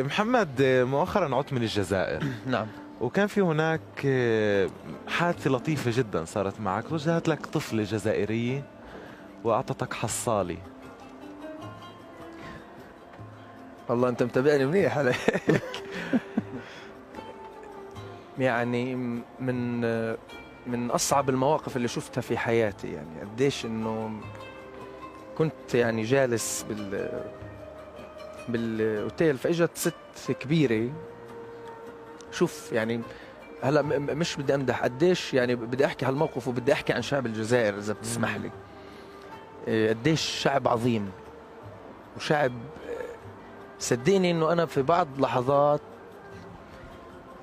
محمد، مؤخرا عدت من الجزائر. نعم. وكان في هناك حادثة لطيفة جدا صارت معك. وجهت لك طفلة جزائرية وأعطتك حصالة. والله أنت متابعني منيح عليك. يعني من أصعب المواقف اللي شفتها في حياتي. يعني قديش إنه كنت يعني جالس بالأوتيل، فإجت ست كبيرة. شوف يعني هلا مش بدي امدح قديش، يعني بدي احكي هالموقف وبدي احكي عن شعب الجزائر اذا بتسمح لي. قديش شعب عظيم وشعب، صدقني انه انا في بعض لحظات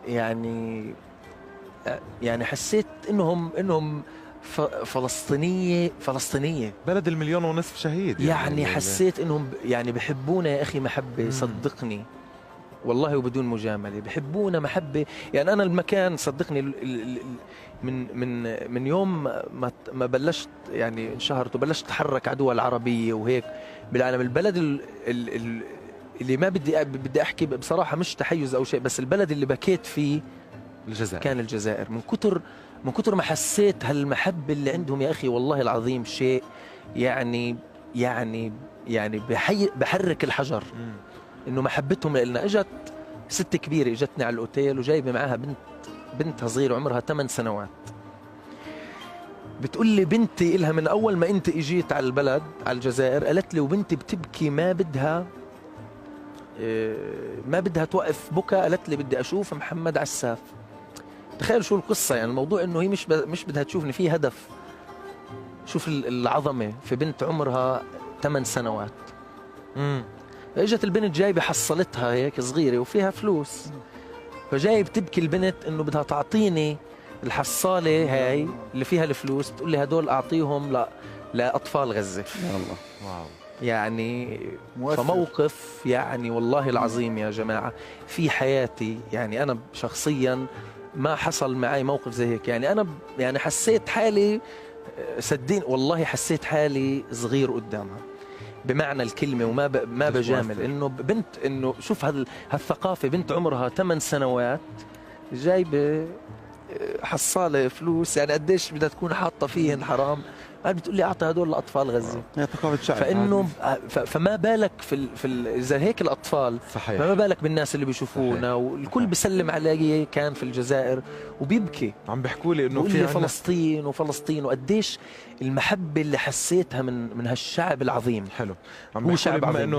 يعني حسيت انهم فلسطينيه بلد 1.5 مليون شهيد. يعني حسيت انهم يعني بحبونا يا اخي محبه، صدقني والله وبدون مجامله بحبونا محبه. يعني انا المكان صدقني من يوم ما بلشت يعني انشهرت وبلشت اتحرك على دول عربيه وهيك بالعالم، البلد اللي ما بدي احكي بصراحه مش تحيز او شيء، بس البلد اللي بكيت فيه الجزائر. كان الجزائر. من كتر ما حسيت هالمحبه اللي عندهم يا اخي، والله العظيم شيء يعني بحرك الحجر. انه محبتهم لنا. اجت ست كبيره اجتني على الاوتيل وجايبه معاها بنتها صغيره عمرها 8 سنوات. بتقول لي بنتي إلها من اول ما انت اجيت على البلد على الجزائر، قالت لي وبنتي بتبكي ما بدها توقف بكى. قالت لي بدي اشوف محمد عساف. تخيل شو القصه. يعني الموضوع انه هي مش بدها تشوفني، في هدف. شوف العظمه في بنت عمرها 8 سنوات. اجت البنت جايبه حصلتها هيك صغيره وفيها فلوس، فجاي بتبكي البنت انه بدها تعطيني الحصاله هاي اللي فيها الفلوس. بتقول لي هدول اعطيهم لاطفال غزه. يا الله. واو. يعني فموقف يعني والله العظيم يا جماعه في حياتي، يعني انا شخصيا ما حصل معي موقف زي هيك. يعني انا يعني حسيت حالي، صدقين والله حسيت حالي صغير قدامها بمعنى الكلمة. ما بجامل انه بنت، انه شوف هالثقافة. بنت عمرها 8 سنوات جايبة حصالة فلوس، يعني قديش بدها تكون حاطة فيهن حرام. قال بتقول لي اعطي هدول لاطفال غزة. هي ثقافة شعب. فانه فما بالك اذا هيك الاطفال. صحيح. فما بالك بالناس اللي بيشوفونا. والكل بيسلم علي كان في الجزائر وبيبكي. عم بيحكوا لي انه في فلسطين وقديش المحبة اللي حسيتها من هالشعب العظيم. حلو. هو شعب عظيم.